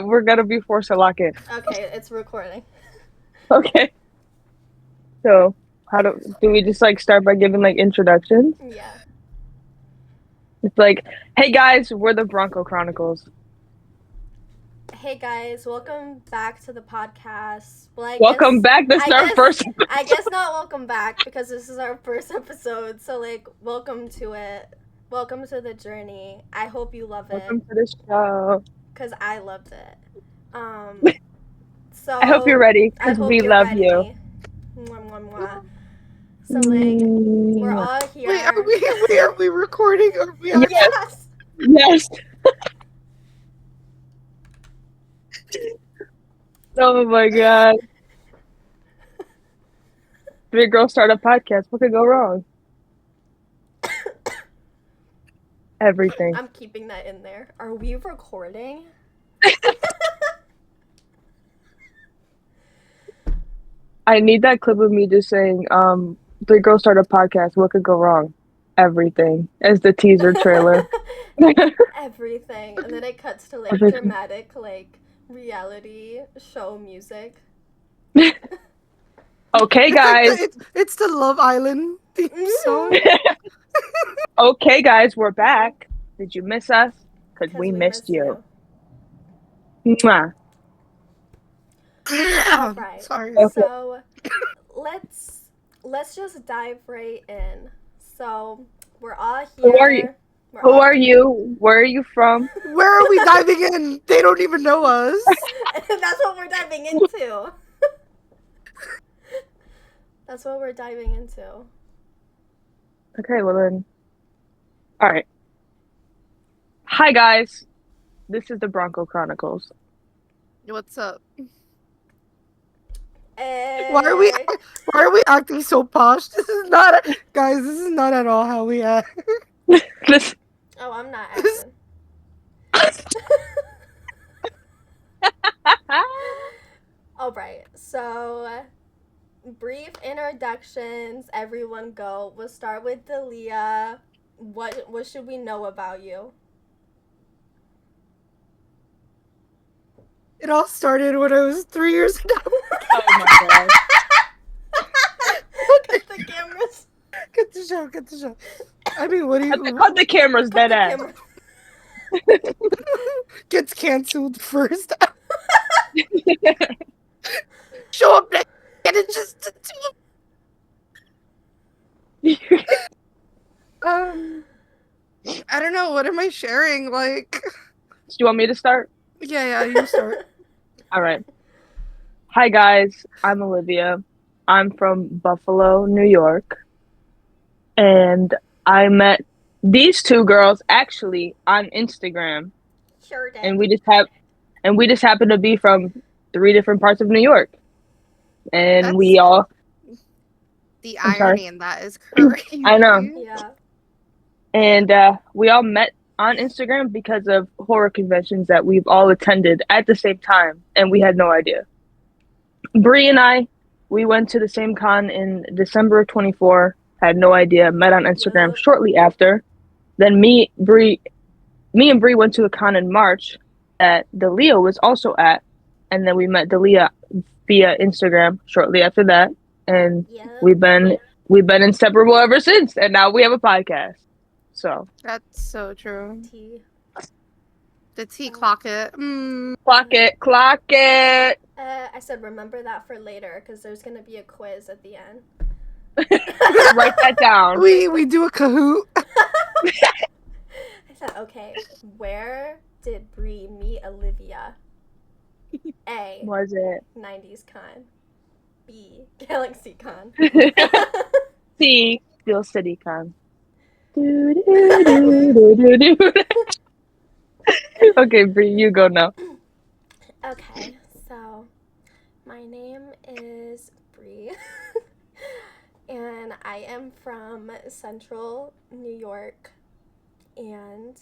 we're gonna be forced to lock in. Okay, it's recording. Okay. So how do we just like start by giving like introductions? Yeah. It's like, hey guys, we're the Bronco Chronicles. Hey guys, welcome back to the podcast. Well, Welcome back. This is I our guess, first. I guess not welcome back because this is our first episode. So like, welcome to it. Welcome to the journey. I hope you love it Welcome to the show. because I loved it. Um, I hope you're so ready I because hope we you're love you. ready. Mwah, mwah, mwah. So like, we're Mm, all Wait, here. are we recording? Are we yes, actually? Yes. yes. Oh my god. Big girl start a podcast. What could go wrong? Everything. I'm keeping that in there. Are we recording? I need that clip of me just saying, Big girl start a podcast. What could go wrong? Everything. As the teaser trailer. Everything. And then it cuts to like Everything. dramatic like reality show music. Okay, It's like guys. it's the Love Island theme song. Okay, guys, we're back. Did you miss us? Because 'Cause we missed you. you. Mwah. Alright. Sorry. Okay. So let's just dive right in. So we're all here. Who are you? Who are you? Where are you from? Where are we diving in? They don't even know us. That's what we're diving into. That's what we're diving into. Okay, well then. All right. Hi, guys. This is the Bronco Chronicles. What's up? Hey. Why are we acting so posh? This is not guys. This is not at all how we act. This. Oh, I'm not acting. All right. So, brief introductions. Everyone go. We'll start with Dalia. What should we know about you? It all started when I was 3 years old. Oh my god. Cut the cameras. Get the show. Get the show. I mean, what do you? Cut the cameras, Cut dead the ass. camera. Gets canceled first. Show up next. Get it just. I don't know. What am I sharing? Like, Do you want me to start? yeah, you start. All right. Hi, guys. I'm Olivia. I'm from Buffalo, New York. And I met these two girls actually on Instagram. Sure did. And we just happen to be from 3 different parts of New York. And That's- we all The I'm sorry. irony in that is crazy. I know. Yeah. And we all met on Instagram because of horror conventions that we've all attended at the same time, and we had no idea. Bree and I, we went to the same con in December of 24, had no idea, met on Instagram Yep. shortly after. Then me and Bree went to a con in March that Dalia was also at, and then we met Dalia via Instagram shortly after that, and Yep. we've been inseparable ever since, and now we have a podcast. So That's so true. Tea. The T clock it. clock it. I said remember that for later because there's gonna be a quiz at the end. Write that down. We do a Kahoot. I said, okay, where did Bree meet Olivia? A. Was it 90s Con. B. Galaxy Con. C? Steel City Con. Do. Okay, Bree, you go now. Okay, so my name is Bree, and I am from Central New York, and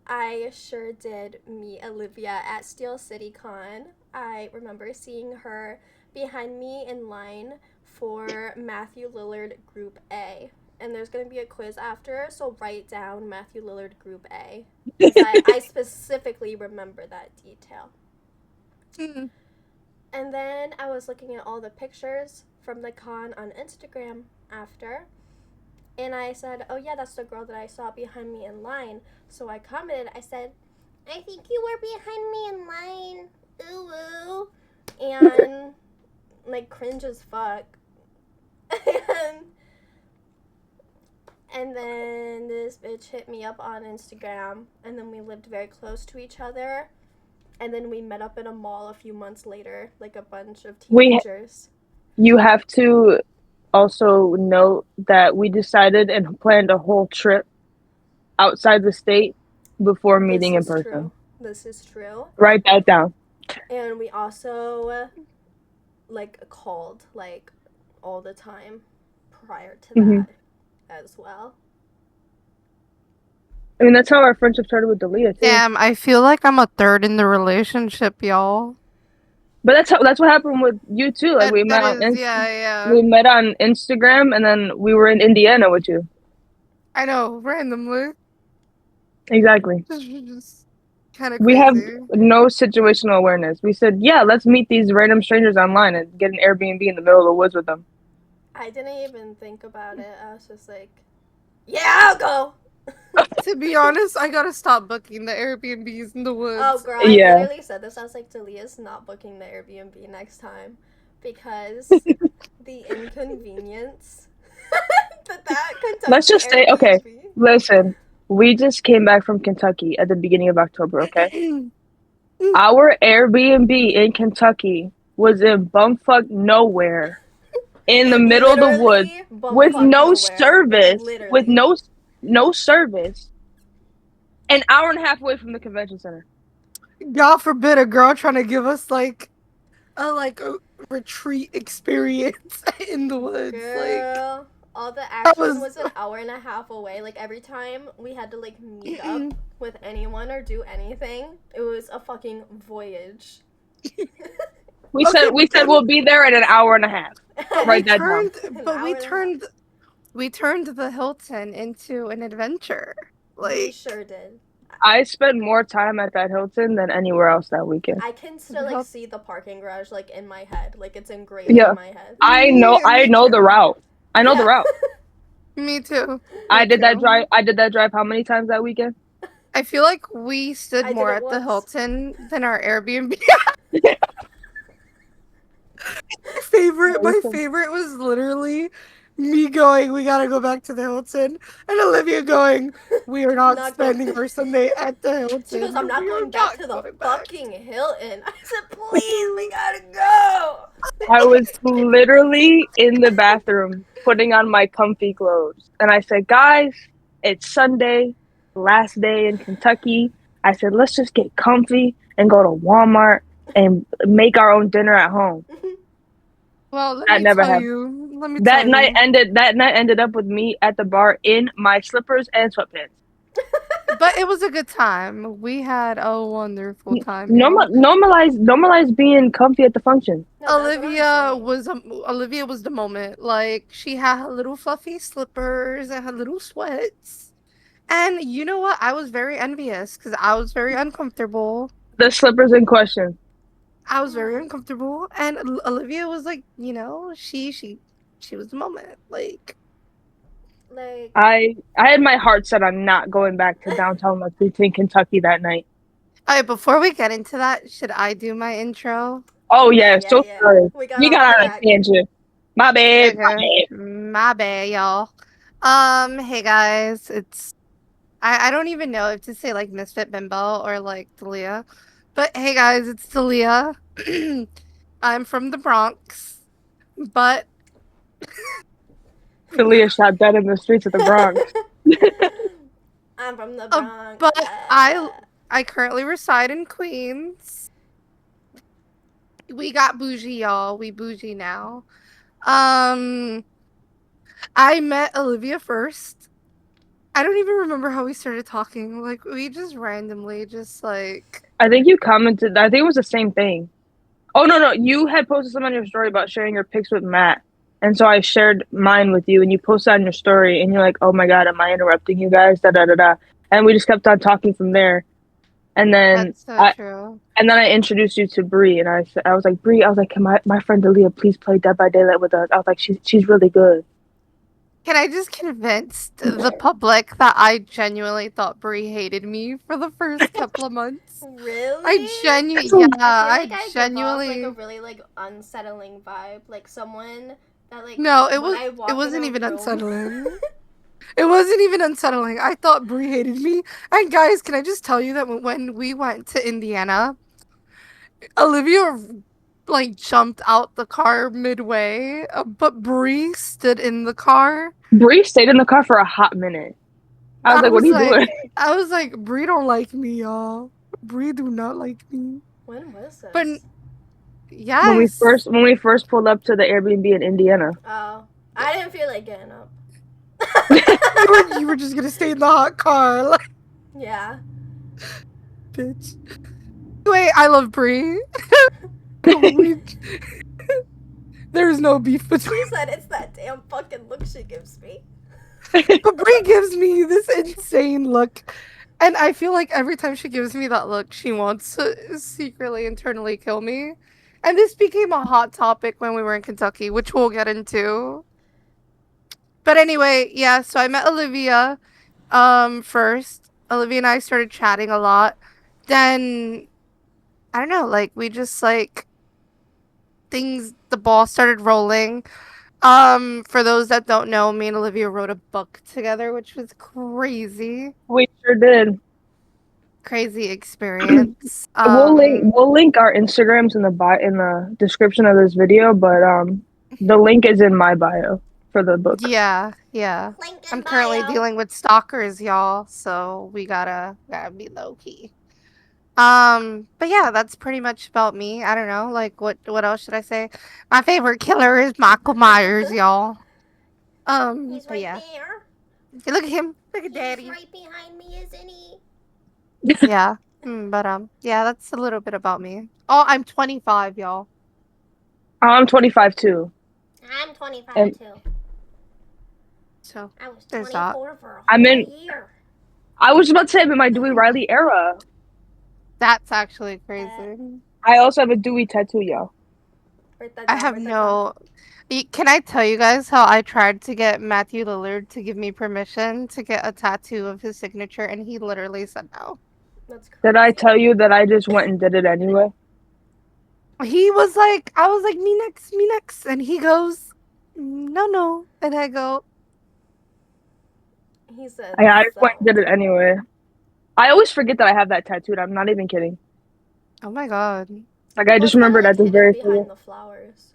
I sure did meet Olivia at Steel City Con. I remember seeing her behind me in line for Matthew Lillard Group A. And there's going to be a quiz after, so write down Matthew Lillard Group A. I specifically remember that detail. Mm. And then I was looking at all the pictures from the con on Instagram after, and I said, oh yeah, that's the girl that I saw behind me in line. So I commented, I said, I think you were behind me in line. Ooh, ooh. And, like, cringe as fuck. and, and then this bitch hit me up on Instagram, and then we lived very close to each other. And then we met up in a mall a few months later, like a bunch of teenagers. You have to also note that we decided and planned a whole trip outside the state before meeting in person. True. This is true. Write that down. And we also like called like all the time prior to that as well. I mean, that's how our friendship started with Dalia too. Damn, I feel like I'm a third in the relationship, y'all. But that's what happened with you too. Like we met on we met on Instagram, and then we were in Indiana with you. I know, randomly. Exactly. Just kind of crazy. We have no situational awareness. We said, yeah, let's meet these random strangers online and get an Airbnb in the middle of the woods with them. I didn't even think about it. I was just like, yeah, I'll go. To be honest, I gotta stop booking the Airbnbs in the woods. Oh, girl, I literally said this. I was like, Dalia's not booking the Airbnb next time because the inconvenience that Kentucky Let's just say, okay, listen, we just came back from Kentucky at the beginning of October, okay? Our Airbnb in Kentucky was in bumfuck nowhere, in the middle of the woods, with no service, with no service, an hour and a half away from the convention center. God forbid a girl trying to give us like a retreat experience in the woods. Girl, like, all the action was an hour and a half away. Like every time we had to like meet up with anyone or do anything, it was a fucking voyage. We said we'll be there in an hour and a half. Right, we turned the Hilton into an adventure. Like, we sure did. I spent more time at that Hilton than anywhere else that weekend. I can still like see the parking garage like in my head. Like it's engraved in my head. I know the route. I know the route. Me too. I did that drive how many times that weekend? I feel like we stood more at the Hilton than our Airbnb. My favorite was literally me going, we gotta go back to the Hilton, and Olivia going, we are not spending our Sunday at the Hilton. She goes, I'm not going back to the fucking Hilton. I said, please, we gotta go. I was literally in the bathroom putting on my comfy clothes, and I said, guys, it's Sunday, last day in Kentucky. I said, let's just get comfy and go to Walmart and make our own dinner at home. Well, that never happened. That night ended up with me at the bar in my slippers and sweatpants. But it was a good time. We had a wonderful time. Normalize being comfy at the function. No, Olivia was the moment. Like, she had her little fluffy slippers and her little sweats. And you know what? I was very envious because I was very uncomfortable. The slippers in question. I was very uncomfortable, and Olivia was like, you know, she was the moment. Like I had my heart set on not going back to downtown Lexington, Kentucky that night. All right, before we get into that, should I do my intro? Oh yeah, so sorry. We got on a tangent. My bad. My bad, y'all. Hey guys, it's I don't even know if to say like Misfit Bimbo or like Dalia. But hey guys, it's Dalia. I'm from the Bronx, but Dalia shot dead in the streets of the Bronx. I'm from the Bronx. But I currently reside in Queens. We got bougie, y'all. We bougie now. I met Olivia first. I don't even remember how we started talking. Like, we just randomly like... I think you commented... I think it was the same thing. Oh, no. You had posted something on your story about sharing your pics with Matt. And so I shared mine with you, and you posted on your story, and you're like, oh my god, am I interrupting you guys? Da-da-da-da. And we just kept on talking from there. And then That's so I true. and then I introduced you to Bree, and I was like, Bree, I was like, can my friend Aaliyah please play Dead by Daylight with us? I was like, she's really good. Can I just convince the public that I genuinely thought Brie hated me for the first couple of months? Really? Yeah, I feel like I I give off like a genuinely. really like unsettling vibe, like someone that like No, when I it walk in wasn't a even room. unsettling. It wasn't even unsettling. I thought Brie hated me. And guys, can I just tell you that when we went to Indiana, Olivia like jumped out the car midway, but Brie stood in the car. Bree stayed in the car for a hot minute. I was I like, what are was you doing? like, Brie don't like me, y'all. Brie do not like me. When was this? But yes, When we first pulled up to the Airbnb in Indiana. Oh, I didn't feel like getting up. you were just gonna stay in the hot car, like Yeah. bitch. Wait, I love Brie. There's no beef between. She said it's that damn fucking look she gives me. But Brie gives me this insane look. And I feel like every time she gives me that look, she wants to secretly, internally kill me. And this became a hot topic when we were in Kentucky, which we'll get into. But anyway, yeah, so I met Olivia first. Olivia and I started chatting a lot. Then I don't know, like we just like the ball started rolling. For those that don't know, me and Olivia wrote a book together, which was crazy. We sure did. Crazy experience. We'll link our Instagrams in the description of this video, but the link is in my bio for the book. Yeah. Link in I'm currently bio. dealing with stalkers, y'all, so we gotta be low key. But yeah, that's pretty much about me. I don't know, like what else should I say? My favorite killer is Michael Myers, y'all. He's But right yeah. there. Look at him. Look at He's daddy. right behind me, isn't he? Yeah. But yeah, that's a little bit about me. Oh, I'm 25, y'all. I'm 25 too. I'm 25 And- too. So I was there's that. 24 for a whole I'm in- year. I was about to say I'm in my Dewey Riley era. That's actually crazy. I also have a Dewey tattoo, y'all. Write that I down, have write that no. Can I tell you guys how I tried to get Matthew Lillard to give me permission to get a tattoo of his signature, and he literally said no. down. That's crazy. Did I tell you that I just went and did it anyway? He was like, I was like, me next, and he goes, no, and I go, He said, Yeah, I just went so. and did it anyway. I always forget that I have that tattooed. I'm not even kidding. oh my god. Like I just Well, it's remembered kinda, at this like, very hidden behind second. the flowers.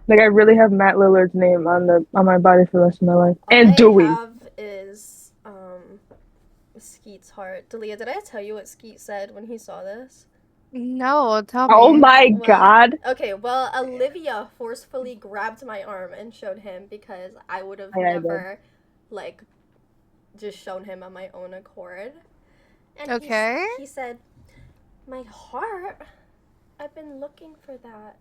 Like I really have Matt Lillard's name on my body for the rest of my life. And All Dewey. I have is Skeet's heart. Dalia, did I tell you what Skeet said when he saw this? No, tell me. Oh my Well, god. Okay, well, Olivia forcefully grabbed my arm and showed him because I would have Yeah, I did. never, like, just shown him on my own accord. And Okay. he said, my heart? I've been looking for that.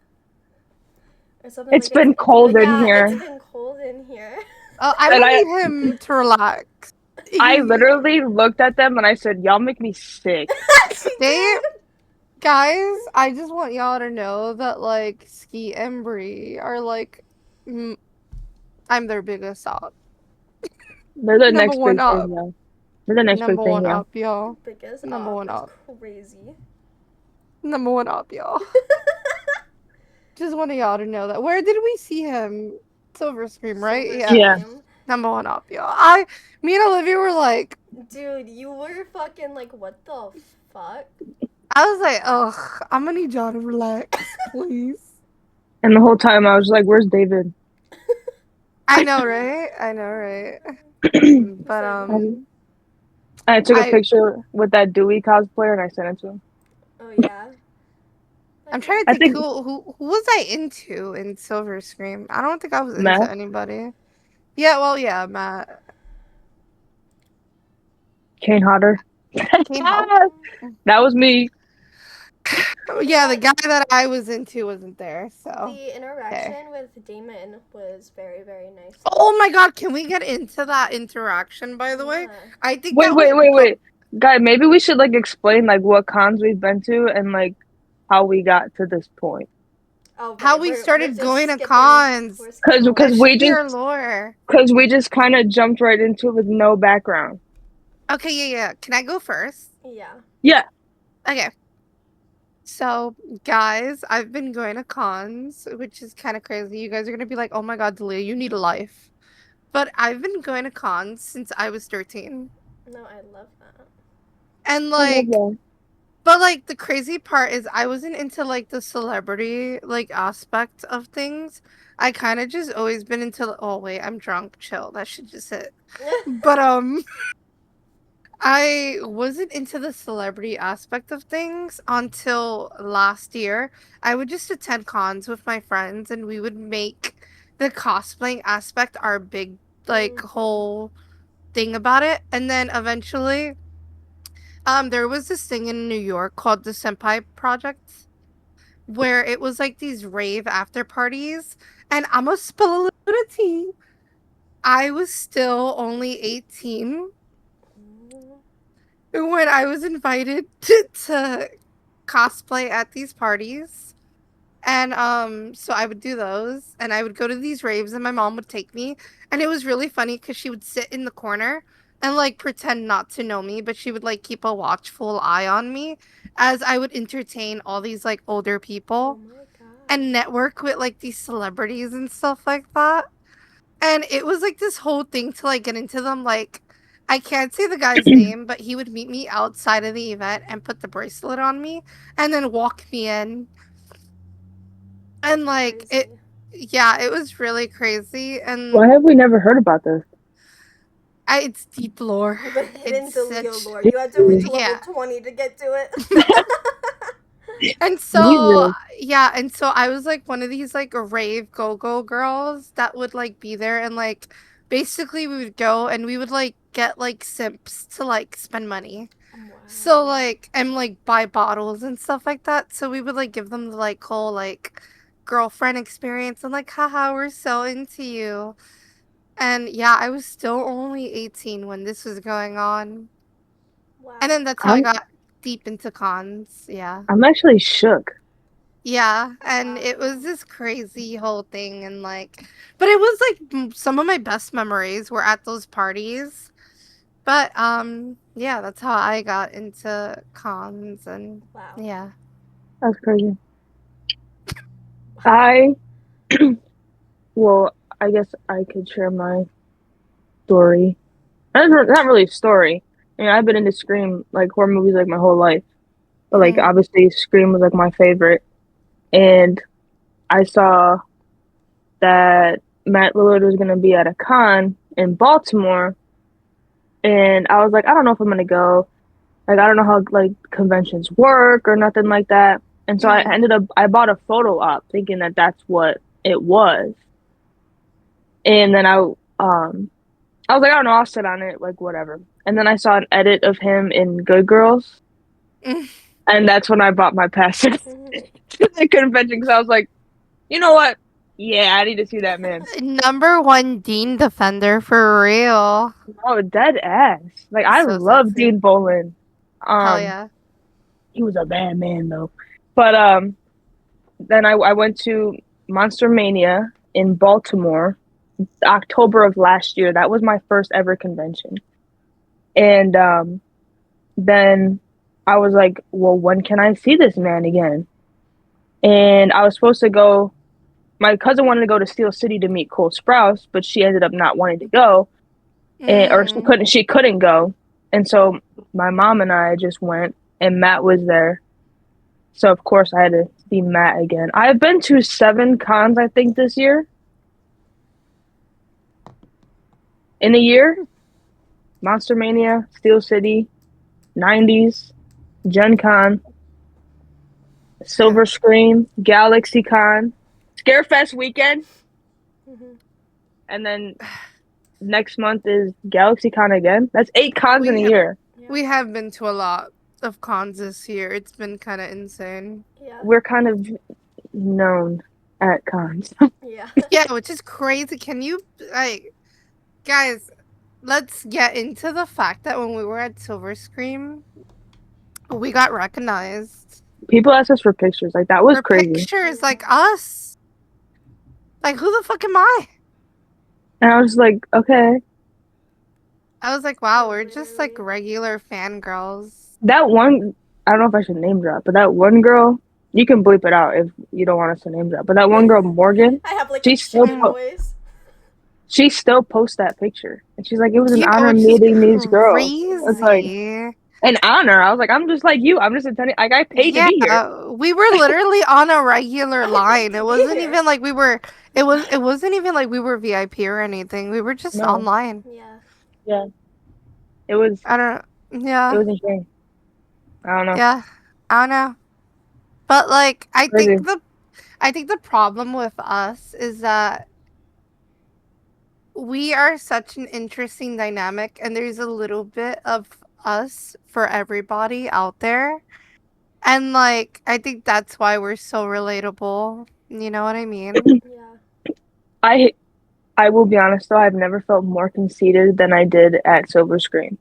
Or something It's been cold in here. It's been cold in here. Oh, I And would I- need him to relax. I literally looked at them and I said, y'all make me sick. She They, did. guys, I just want y'all to know that like Skeet and Bree are like, I'm their biggest up. They're the Number next one big up. thing, y'all. They're the next Number big thing, one y'all. up, y'all. Biggest Number one That's up. crazy. Number one up, y'all. Just wanted y'all to know that. Where did we see him? Silver Scream, right? Silver Yeah. Scream. Number one up, y'all. Me and Olivia were like, Dude, you were fucking like, what the fuck? I was like, ugh, I'm gonna need y'all to relax, please. And the whole time I was like, where's David? I know, right? But I took a I- picture with that Dewey cosplayer and I sent it to him. Oh yeah. I'm trying I to think think- who was I into in Silver Scream? I don't think I was into Matt? anybody. Yeah, well, yeah, Matt. Kane Hodder. Kane Hodder. That was me. Yeah, the guy that I was into wasn't there, so. The interaction with Damon was very, very nice. Oh my god, can we get into that interaction, by the way? Yeah. I think Wait, that wait, was wait, wait. Guy, maybe we should like explain like what cons we've been to and like how we got to this point. Oh, How right. we We're started just going to skipping. cons. We're Cause skipping a That cause lot. we should be just our lore. cause we just kind of jumped right into it with no background. Okay, yeah. Can I go first? Yeah. Yeah. Okay. So, guys, I've been going to cons, which is kind of crazy. You guys are gonna be like, "Oh my God, Dalia, you need a life." But I've been going to cons since I was 13, No, I love that. and I love like, that. but like the crazy part is I wasn't into like the celebrity like aspect of things. I kind of just always been into. Oh wait, I'm drunk. Chill. That should just hit. But I wasn't into the celebrity aspect of things until last year. I would just attend cons with my friends and we would make the cosplaying aspect our big like Mhm. whole thing about it. And then eventually there was this thing in New York called the Senpai Project where it was like these rave after parties, and I'm gonna spill a little bit of tea. I was still only 18 Mhm. when I was invited to cosplay at these parties. And so I would do those and I would go to these raves and my mom would take me, and it was really funny cuz she would sit in the corner and like pretend not to know me, but she would like keep a watchful eye on me as I would entertain all these like older Oh people my god. and network with like these celebrities and stuff like that. And it was like this whole thing to like get into them. Like, I can't say the guy's name, but he would meet me outside of the event and put the bracelet on me and then walk me in. And That's like it, crazy. yeah, it was really crazy. Why And have we never heard about this? it's deep lore. The It's hidden Delio such, lore. You had to reach level yeah. 20 to get to it. And so, Jesus. yeah, and so I was like one of these like rave go-go girls that would like be there, and like basically we would go and we would like get like simps to like spend money. So Wow. like and like buy bottles and stuff like that. So we would like give them the like whole like girlfriend experience and like haha, we're so into you. And yeah, I was still only 18 when this was going on. And Wow. then that's how I I'm got deep into cons. Yeah. I'm actually shook. Yeah, and Wow. it was this crazy whole thing, and like, but it was like some of my best memories were at those parties. But yeah, that's how I got into cons, and Wow. yeah. That's crazy. I well, I guess I could share my story. Not really a story. I mean, I've been into Scream like horror movies like my whole life, but like Mm. obviously Scream was like my favorite, and I saw that Matt Lillard was gonna be at a con in Baltimore, and I was like, I don't know if I'm gonna go. Like, I don't know how like conventions work or nothing like that. And so Mm. I bought a photo op thinking that that's what it was. And then I was like, I don't know, I'll sit on it, like whatever. And then I saw an edit of him in Good Girls, and that's when I bought my pass to the convention because I was like, you know what? Yeah, I need to see that man. Number one Dean defender for real. Oh, dead ass. Like I So love sexy. Dean Boland. Hell Um, yeah. he was a bad man though. But then I went to Monster Mania in Baltimore, October of last year. That was my first ever convention. And then I was like, well, when can I see this man again? And I was supposed to go. My cousin wanted to go to Steel City to meet Cole Sprouse, but she ended up not wanting to go, or Mm. she couldn't go. And so my mom and I just went, and Matt was there. So of course I had to see Matt again. I've been to 7 cons, I think, this year. In a year, Monster Mania, Steel City, 90s, Gen Con, Silver Screen, Galaxy Con, Scarefest weekend, Mhm. and then next month is Galaxy Con again. That's 8 cons in a We year. Yeah. we have been to a lot of cons this year. It's been kind of insane. Yeah. We're kind of known at cons. Yeah. Yeah, which is crazy. Can you like, guys? let's get into the fact that when we were at Silver Scream, we got recognized People asked us for pictures. Like, that was for crazy. pictures, like us. Like, who the fuck am I? And I was like, okay. I was like, wow, we're just like regular fangirls. That one, I don't know if I should name drop, but that one girl, you can bleep it out if you don't want us to name drop. But that one girl, Morgan, I have like she a still chicken voice. she still posts that picture, and she's like, "It was an Yeah, honor which is meeting these girls." It's like crazy. an honor. I was like, I'm just like you. I'm just attending. Like, I paid to be here. Yeah, we were literally on a regular line. It wasn't even like we were. It wasn't even like we were VIP or anything. We were just No. online. Yeah. It was. I don't. Yeah. It was insane. I don't know. Yeah. I don't know. But like, Crazy. I think the problem with us is that we are such an interesting dynamic, and there's a little bit of us for everybody out there. And like, I think that's why we're so relatable. You know what I mean? Yeah. I will be honest though. I've never felt more conceited than I did at Silver Screen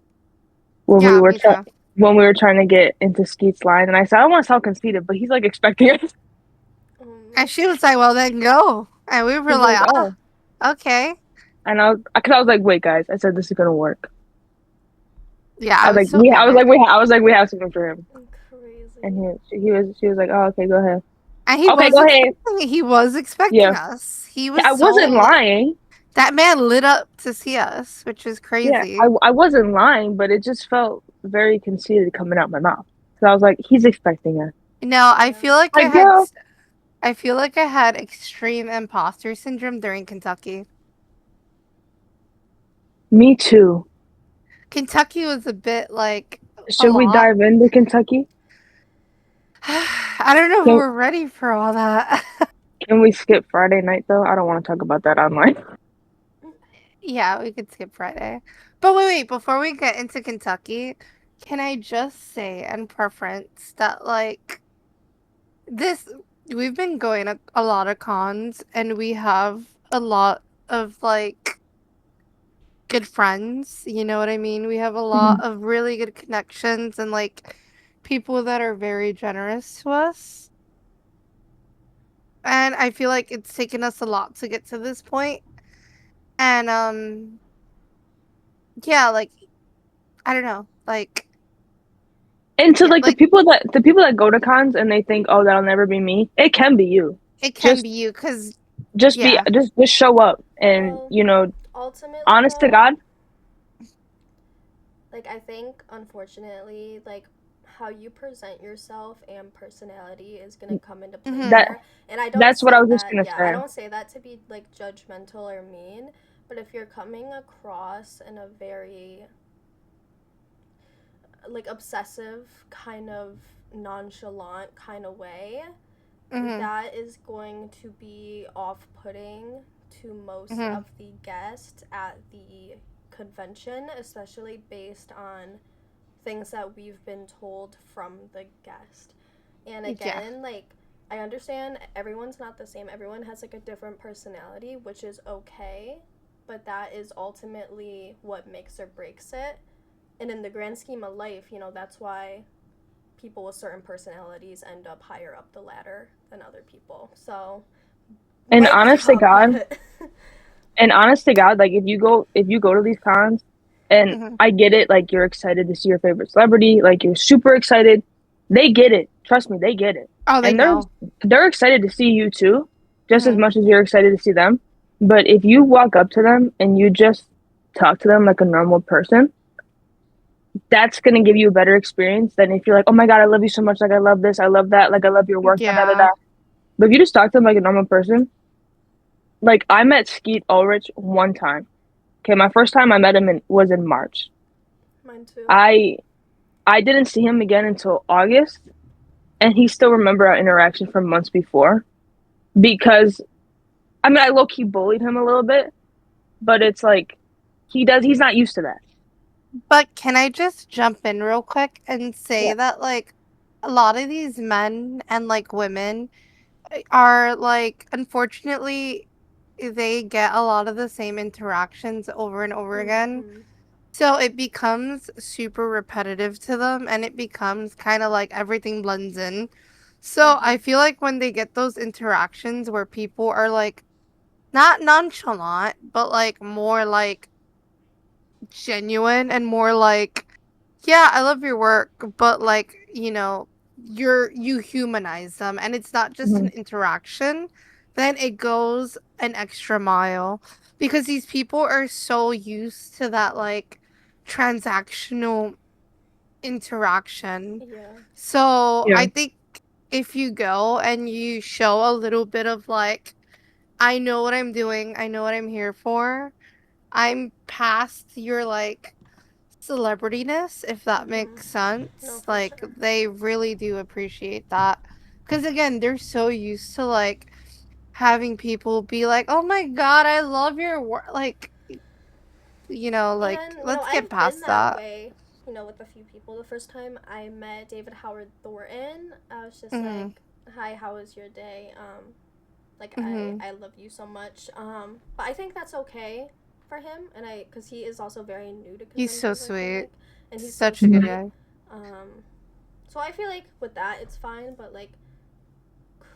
when Yeah, we were me too. when we were trying to get into Skeet's line, and I said I don't want to sound conceited, but he's like expecting us. And she was like, "Well, then go." And we were He's like, like, "Oh, okay." And because I was like, wait, guys, I said this is gonna work. Yeah, I was like, so we have something for him, Crazy. and she was like, oh, okay, go ahead. And he Okay, was go ahead. he was expecting Yeah. us. He was. I wasn't lying. That man lit up to see us, which is crazy. Yeah, I wasn't lying, but it just felt very conceited coming out my mouth. So I was like, he's expecting us. No, I feel like Like, girl. I feel like I had extreme imposter syndrome during Kentucky. Me too. Kentucky was a bit like. Should we dive into Kentucky? I don't know if we're ready for all that. Can we skip Friday night though? I don't want to talk about that online. Yeah, we could skip Friday. But wait, before we get into Kentucky, can I just say and preference that like we've been going to a lot of cons and we have a lot of like good friends, you know what I mean? We have a lot of really good connections and like people that are very generous to us. And I feel like it's taken us a lot to get to this point. And yeah, like I don't know, like and to like the people that go to cons and they think, oh, that'll never be me. It can be you. It can be you because just show up and ultimately, honest to God. Like I think unfortunately, like how you present yourself and personality is gonna come into play there. And I don't. That's what I was just gonna say. I don't say that to be like judgmental or mean, but if you're coming across in a very like obsessive kind of nonchalant kind of way, that is going to be off-putting to most of the guests at the convention, especially based on things that we've been told from the guest. And again, like I understand everyone's not the same. Everyone has like a different personality, which is okay, but that is ultimately what makes or breaks it. And in the grand scheme of life, that's why people with certain personalities end up higher up the ladder than other people. So, and honest to God, like if you go to these cons, and I get it, like you're excited to see your favorite celebrity, like you're super excited. They get it. Trust me, they get it. Oh, they know. They're excited to see you too, just as much as you're excited to see them. But if you walk up to them and you just talk to them like a normal person, that's going to give you a better experience than if you're like, oh my God, I love you so much. Like, I love this. I love that. Like, I love your work. Yeah. But if you just talk to them like a normal person, like I met Skeet Ulrich one time. Okay, my first time I met him was in March. Mine too. I didn't see him again until August, and he still remember our interaction from months before. Because, I mean, I low-key bullied him a little bit, but it's like, he's not used to that. But can I just jump in real quick and say that, like, a lot of these men and, like, women are, like, unfortunately, they get a lot of the same interactions over and over again. So it becomes super repetitive to them, and it becomes kind of like everything blends in. So I feel like when they get those interactions where people are like not nonchalant, but like more like genuine and more like, yeah, I love your work, but like, you humanize them and it's not just an interaction, then it goes an extra mile because these people are so used to that like transactional interaction. Yeah. So Yeah. I think if you go and you show a little bit of like, I know what I'm doing, I know what I'm here for, I'm past your like celebrityness, if that makes sense. No, for Like sure. they really do appreciate that. Cause again, they're so used to like having people be like, "Oh my god, I love your work." Like, like And, let's get I've been past that that. way, with a few people. The first time I met David Howard Thornton, I was just Mhm. like, hi, how was your day? Like, Mhm. I love you so much. But I think that's okay for him, and because he is also very new to He's so conventions, I feel sweet. like. And he's so Such a good sweet. guy. So I feel like with that, it's fine, but like,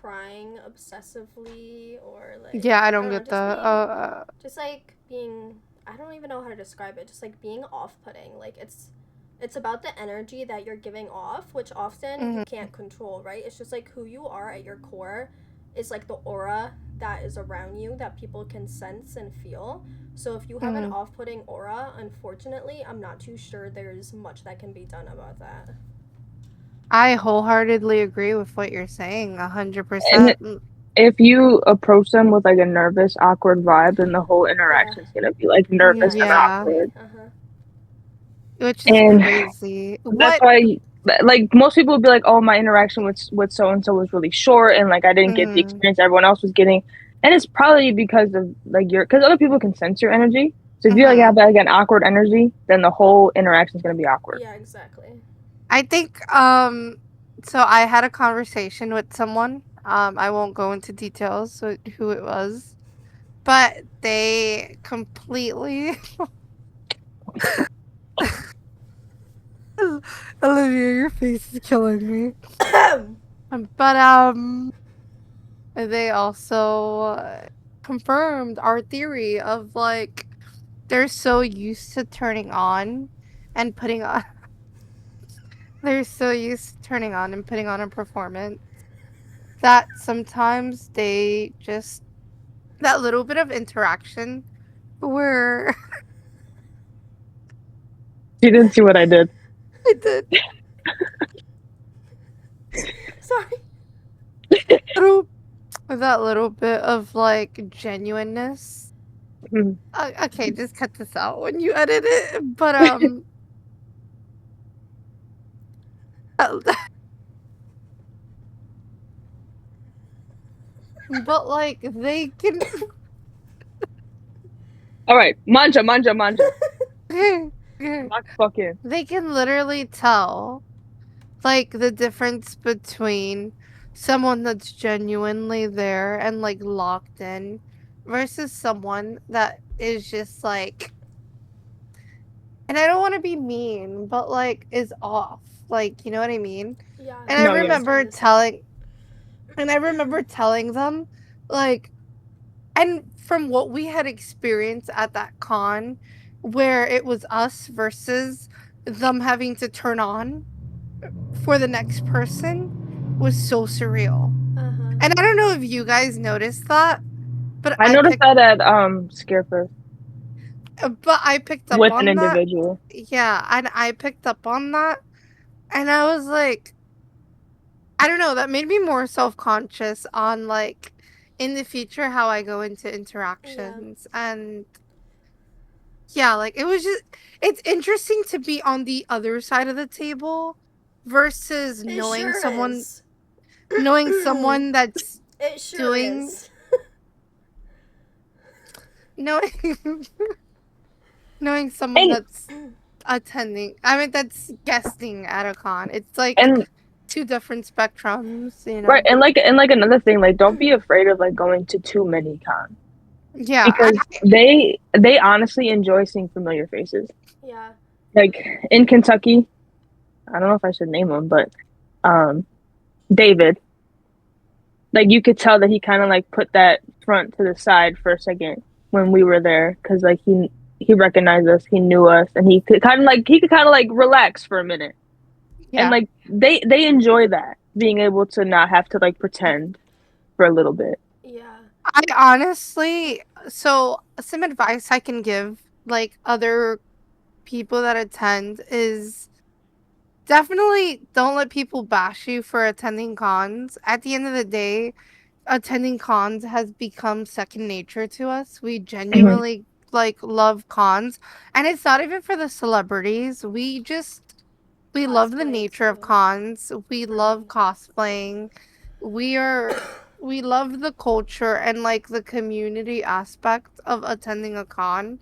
crying obsessively or like Yeah, I I don't don't know, get that. just like being I don't even know how to describe it, just like being off-putting. Like it's about the energy that you're giving off, which often you Mhm. can't control, right? It's just like who you are at your core is like the aura that is around you that people can sense and feel. So if you have an Mhm. off-putting aura, unfortunately, I'm not too sure there's much that can be done about that. I wholeheartedly agree with what you're saying, And 100%. if you approach them with like a nervous, awkward vibe, then the whole Yeah. interaction's gonna be like Yeah, nervous and Yeah, exactly. awkward. Uh-huh. which is And crazy. that's What? why, like, most people would be like, "Oh, my interaction with so and so was really short, and like I didn't get the Mhm. experience everyone else was getting." And it's probably because of like because other people can sense your energy. So if you like have Mhm. like an awkward energy, then the whole interaction is gonna be awkward. Yeah, exactly. I think so I had a conversation with someone. I won't go into details with who it was, but they completely Olivia, your face is killing me. But they also confirmed our theory of like they're so used to turning on and putting on they're so used to turning on and putting on a performance that sometimes they just that little bit of interaction where You didn't see what I did. I did Sorry. little that little bit of like genuineness. Mhm. Okay, just cut this out when you edit it. But but like they can All right, manja, manja, manja. Lock the fuck in. they can literally tell like the difference between someone that's genuinely there and like locked in versus someone that is just like, and I don't want to be mean, but like is off. Like, you know what I mean? Yeah, And I No, yeah. remember telling them like, and from what we had experienced at that con where it was us versus them having to turn on for the next person was so surreal. Uh-huh. And I don't know if you guys noticed that, but I noticed that at Scarefest I picked up with an on that. individual. Yeah, and I picked up on that and I was like, I don't know, that made me more self-conscious on like in the future how I go into Yeah. interactions. And yeah, like it was just it's interesting to be on the other side of the table versus It sure is. knowing someone that's It sure doing is. knowing knowing someone And that's attending, I mean that's guesting at a con. It's like and two different spectrums, you right, know. and like another thing, like don't be afraid of like going to too many cons Yeah, because they honestly enjoy seeing familiar faces. Yeah. Like in Kentucky, I don't know if I should name him, but um, David. Like you could tell that he kind of like put that front to the side for a second when we were there because like he recognized us, he knew us, and he could kind of like relax for a minute. And Yeah. like they enjoy that being able to not have to like pretend for a little bit. Yeah. I honestly, so some advice I can give like other people that attend is definitely don't let people bash you for attending cons. At the end of the day, attending cons has become second nature to us. We Mhm. genuinely like love cons, and it's not even for the celebrities. We love the Cosplay nature of too, cons. We for love me. cosplaying. We are we love the culture and like the community aspect of attending a con.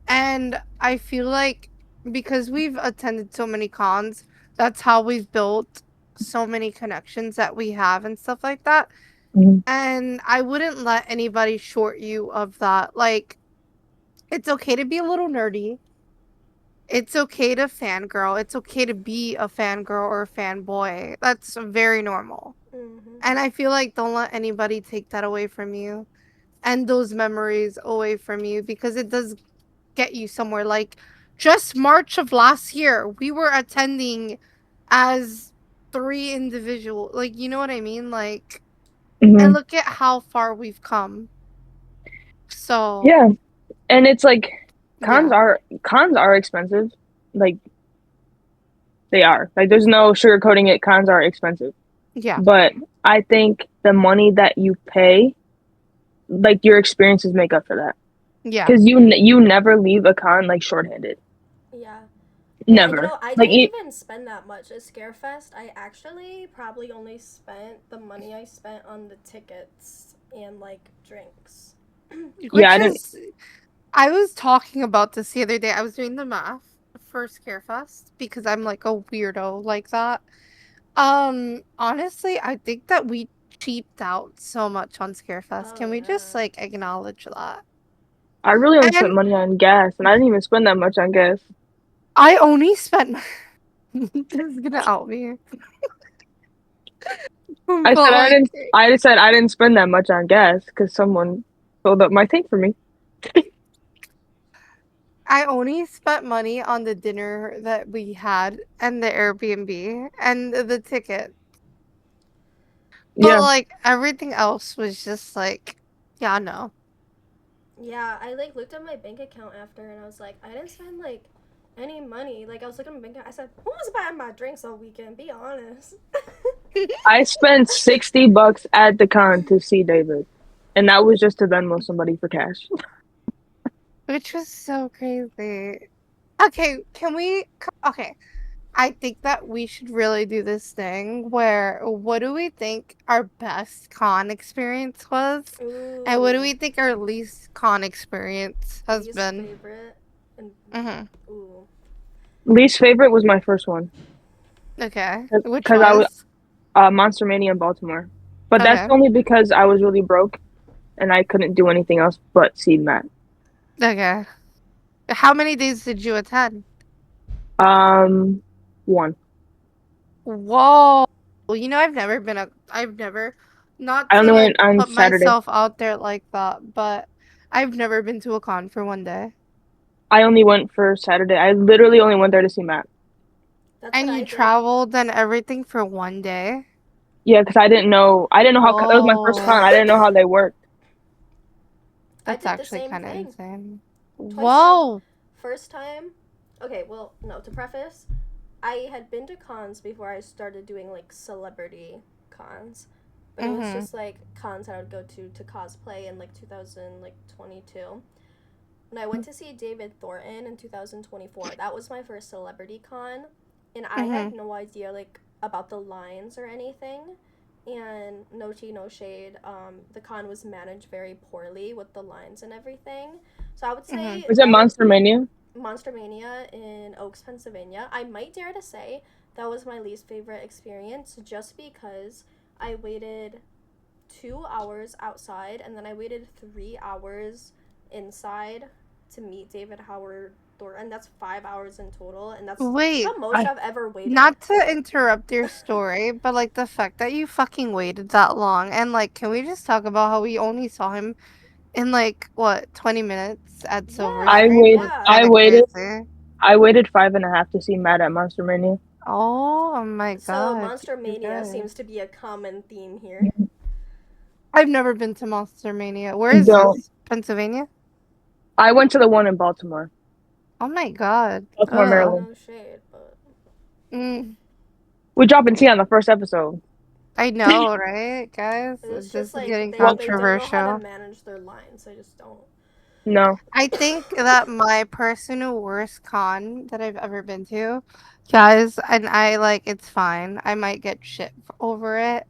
And I feel like because we've attended so many cons, that's how we've built so many connections that we have and stuff like that. Mhm. And I wouldn't let anybody short you of that. Like, it's okay to be a little nerdy. It's okay to fangirl. It's okay to be a fangirl or a fanboy. That's very normal. Mm-hmm. And I feel like don't let anybody take that away from you and those memories away from you because it does get you somewhere. Like, just March of last year, we were attending as three individual. Like, you know what I mean? Like, and Mhm. look at how far we've come. So, Yeah, and it's like yeah. cons are expensive. Like they are. Like there's no sugarcoating it. Cons are expensive. Yeah. But I think the money that you pay, like your experiences make up for that. Yeah. Because you never leave a con like shorthanded. Yeah. And Never. I Like didn't even spend that much at Scarefest. I actually probably only spent the money I spent on the tickets and like drinks. yeah, Which I didn't. is, I was talking about this the other day. I was doing the math for Scarefest because I'm like a weirdo like that. Honestly, I think that we cheaped out so much on Scarefest. Oh Can we just yeah. like acknowledge that? I really only spent And money on gas, and I didn't even spend that much on gas. I only spent this is gonna out me. I said But I like didn't. I said I didn't spend that much on gas because someone filled up my tank for me. I only spent money on the dinner that we had and the Airbnb and the ticket. But Yeah, like everything else was just like, yeah, no. Yeah, I like looked at my bank account after and I was like, I didn't spend like any money. Like I was looking at my bank account. I said, who was buying my drinks all weekend? Be honest. I spent $60 at the con to see David, and that was just to Venmo somebody for cash. Which was so crazy. Okay, okay. I think that we should really do this thing where what do we think our best con experience was? And what do Ooh, we think our least con experience has least been? favorite and Mm-hmm. ooh. Least favorite was my first one Okay. Which because I was was? Monster Mania in Baltimore, but that's Okay. only because I was really broke and I couldn't do anything else but see Matt. Okay. How many days did you attend? Um, one. Whoa. Well, I've never, not I to only like went on put Saturday. myself out there like that, but I've never been to a con for one day. I only went for Saturday. I literally only went there to see Matt. That's what And you I did. traveled and everything for one day? Yeah, because I didn't know. I didn't know how. That was my first con. Whoa. I didn't know how they worked. I That's did the actually same kind of thing. insane. Twice that I Whoa. first time. Okay, well, no, to preface, I had been to cons before I started doing like celebrity cons. But it was Mm-hmm. just like cons that I would go to cosplay in like 2022. When I went to see David Thornton in 2024, that was my first celebrity con, and I Mm-hmm. had no idea like about the lines or anything. And no tea, no shade. The con was managed very poorly with the lines and everything. So I would Mm-hmm. say Was it that was Monster Mania? Monster Mania in Oaks, Pennsylvania. I might dare to say that was my least favorite experience just because I waited 2 hours outside and then I waited 3 hours inside to meet David Howard outdoor, and that's 5 hours in total, and that's Wait, the most I've ever waited. not to interrupt your story, but like the fact that you fucking waited that long, and like, can we just talk about how we only saw him in like what 20 minutes at Silver Yeah, Street was yeah. kind of crazy. I waited 5.5 to see Matt at Monster Mania. Oh my So god, Monster you Mania guys. seems to be a common theme here. I've never been to Monster Mania. Where is Don't. this? Pennsylvania? I went to the one in Baltimore, Oh my god. Baltimore, Ugh. Maryland. No shade, but Mm, We dropping tea on the first episode. I know, right, guys? it's This just is like getting they don't know how to controversial. manage their lines. They just don't. No. I think that my personal worst con that I've ever been to, guys, and I like it's fine. I might get shit over it.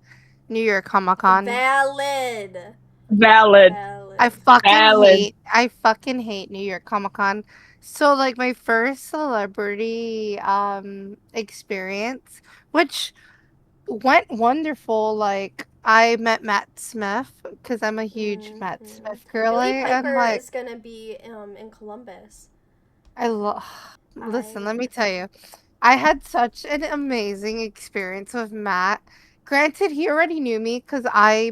New York Comic Con. Valid. Valid. I Valid. Valid. fucking hate New York Comic Con. So like my first celebrity experience, which went wonderful. Like I met Matt Smith because I'm a huge Matt Smith Billy girly, and Piper like is gonna be in Columbus. I love. Listen, let me tell you, I had such an amazing experience with Matt. Granted, he already knew me because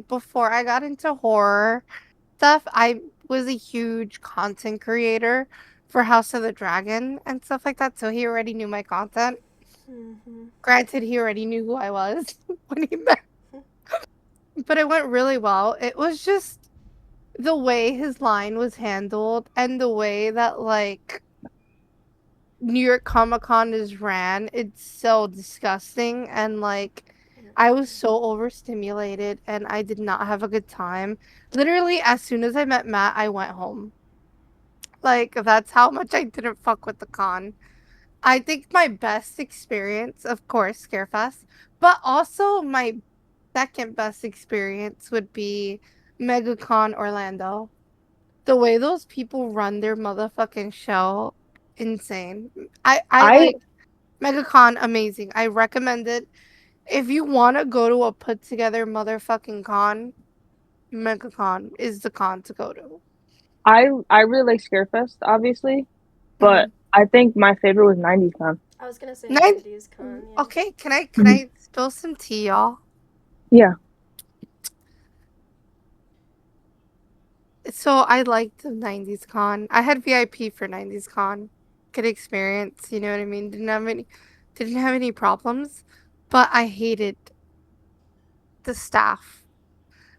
before I got into horror stuff, I was a huge content creator for House of the Dragon and stuff like that. So he already knew my content. Granted, he already knew who I was when he met, but it went really well. It was just the way his line was handled and the way that like New York Comic Con is ran. It's so disgusting and like I was so overstimulated and I did not have a good time. Literally, as soon as I met Matt, I went home. Like that's how much I didn't fuck with the con. I think my best experience, of course, Scarefest, but also my second best experience would be MegaCon Orlando. The way those people run their motherfucking show, insane. I I like MegaCon, amazing. I recommend it. If you want to go to a put together motherfucking con, MegaCon is the con to go to. I really like Scarefest, obviously, but Mhm. I think my favorite was 90s Con. I was gonna say Nine. 90s con, yeah. Okay, can I spill some tea, y'all? Yeah. So I liked the 90s con. I had VIP for 90s con. Good experience, you know what I mean? Didn't have any problems, but I hated the staff.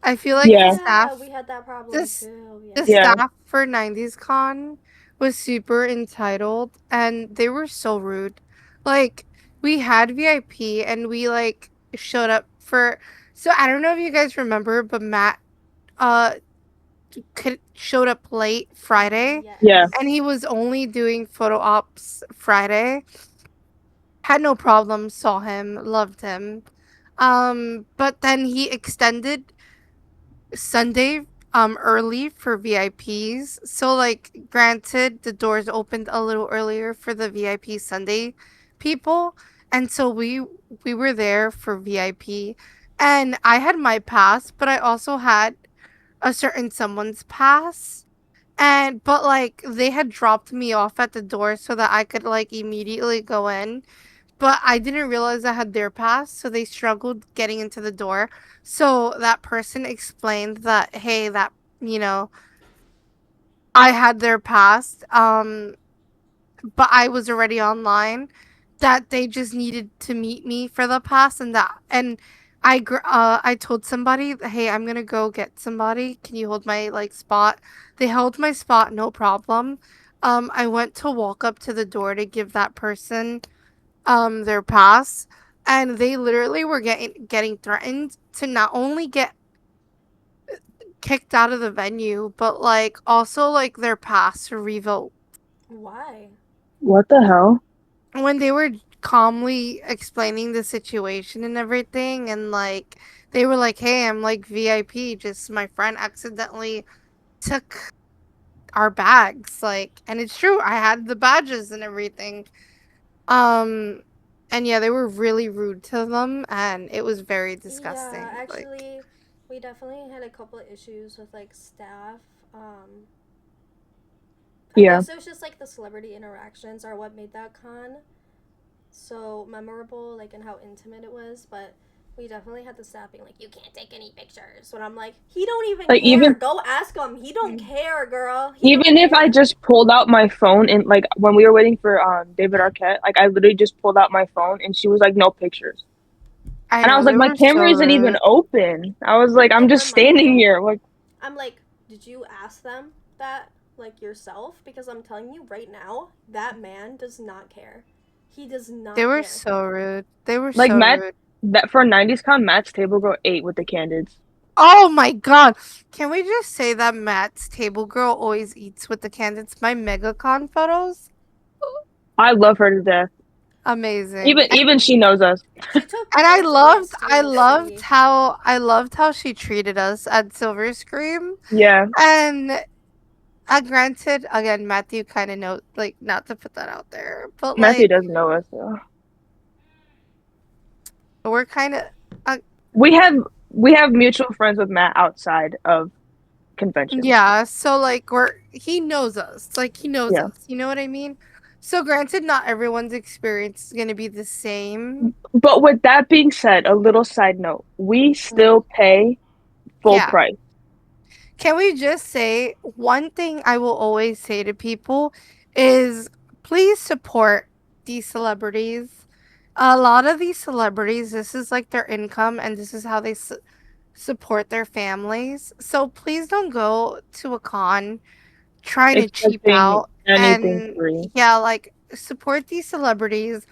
I feel like the Yeah. Yeah, staff we had that problem this too. the Yeah. Yeah. staff for 90s con was super entitled and they were so rude. Like we had VIP and we like showed up for so I don't know if you guys remember, but Matt uh showed up late Friday Yes. Yeah. and he was only doing photo ops Friday. Had no problem, saw him, loved him. But then he extended Sunday early for VIPs. So like granted the doors opened a little earlier for the VIP Sunday people and so we were there for VIP and I had my pass but I also had a certain someone's pass and but like they had dropped me off at the door so that I could like immediately go in but I didn't realize I had their pass, so they struggled getting into the door. So that person explained that, hey, that, you know, I had their pass, but I was already online, that they just needed to meet me for the pass and I told somebody, hey, I'm gonna go get somebody. Can you hold my like spot? They held my spot, no problem. I went to walk up to the door to give that person their pass and they literally were getting threatened to not only get kicked out of the venue but like also like their pass revoked Why? What the hell? when they were calmly explaining the situation and everything and like they were like, hey, I'm like VIP, just my friend accidentally took our bags, like, and it's true, I had the badges and everything. um and yeah, they were really rude to them and it was very disgusting. Yeah, Like, actually, we definitely had a couple of issues with like staff. I Yeah. guess it was just like the celebrity interactions are what made that con so memorable, like, and how intimate it was. But we definitely had the staff being like, "You can't take any pictures." When I'm like, "He don't even Like care. Go ask him. He don't Mm. care, girl. He even don't if I care." just pulled out my phone and like when we were waiting for David Arquette, like I literally just pulled out my phone and she was like, "No pictures." I And I know was like, they "My were so camera isn't even rude. open." I was like, "I'm And just remind standing them, here." Like, I'm like, "Did you ask them that, like, yourself? Because I'm telling you right now, that man does not care. He does They not were care." so rude. They were like so Matt, rude. that for 90s con, Matt's table girl ate with the candids. Oh my god. Can we just say that Matt's table girl always eats with the candidates? My MegaCon photos? I love her to death. Amazing. Even she knows us. She took And I points at loved Steel City. I loved how she treated us at Silver Scream. Yeah, And granted, again, Matthew kind of knows, like, not to put that out there, but Matthew like, doesn't know us though. we're kind of, We have we have mutual friends with Matt outside of convention. yeah. So like, he knows us, like he knows Yeah. us. You know what I mean? So granted, not everyone's experience is gonna be the same. But with that being said, a little side note, we still pay full Yeah. price. Can we just say one thing I will always say to people is please support these celebrities. A lot of these celebrities, this is like their income and this is how they support their families. So please don't go to a con trying to cheap Expecting out anything and free. yeah, like support these celebrities.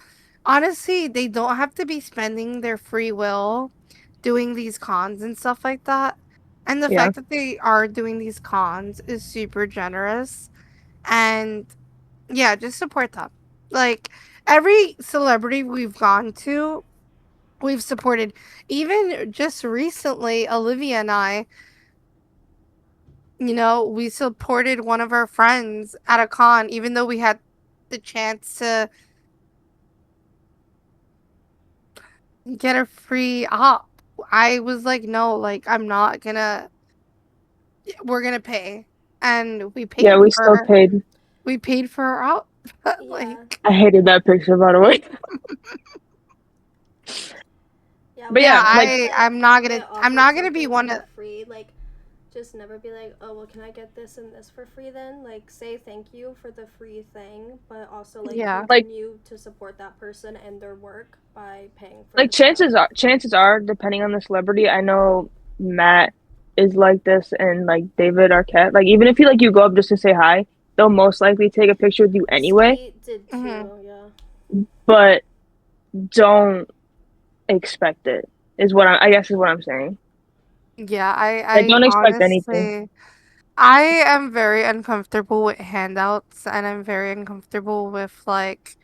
Honestly, they don't have to be spending their free will doing these cons and stuff like that. And the Yeah. fact that they are doing these cons is super generous. And yeah, just support them. Like every celebrity we've gone to, we've supported. Even just recently, Olivia and I, we supported one of our friends at a con, even though we had the chance to get a free op. I was like, no, like I'm not gonna. We're gonna pay, and Yeah, we still paid. we paid for our op. Yeah. Like, I hated that picture, by the way. Yeah, But we yeah, yeah, never like get I'm offered not gonna be something one for of. free. Like, just never be like, "Oh, well, can I get this and this for free?" Then, like, say thank you for the free thing, but also like Yeah, like continue to support that person and their work by paying for like the stuff. chances are, depending on the celebrity, I know Matt is like this and like David Arquette. Like even if you go up just to say hi, they'll most likely take a picture with you anyway. Skeet did hmm too. Yeah. But don't expect it. I guess is what I'm saying. yeah. Like I don't expect anything. honestly, I am very uncomfortable with handouts, and I'm very uncomfortable with like